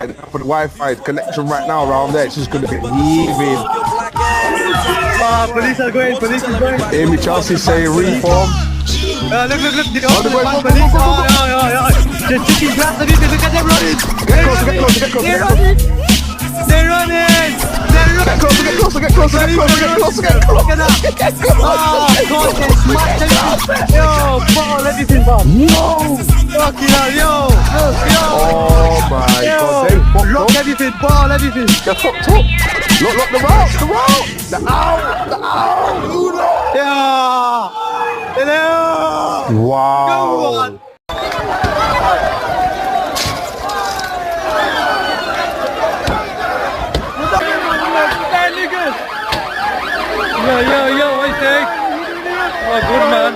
for the Wi-Fi connection right now around there. It's just gonna be heaving. Police are going. Police is going. Amy Chelsea say reform. Look. The Oh, they're going, police. go. Just sticking glass of it. Look at them running. Get closer. They're running. Get closer. Look at that. Oh, God, they smashed everything. Yo, bottle everything, man. No. Fucking hell, yo. Oh my God. They fucked Lock up. everything, bottle everything. They're fucked up. Look, the route. The out. Yeah. Hello. Wow. Go on. Yo, what do you think? Oh, good man.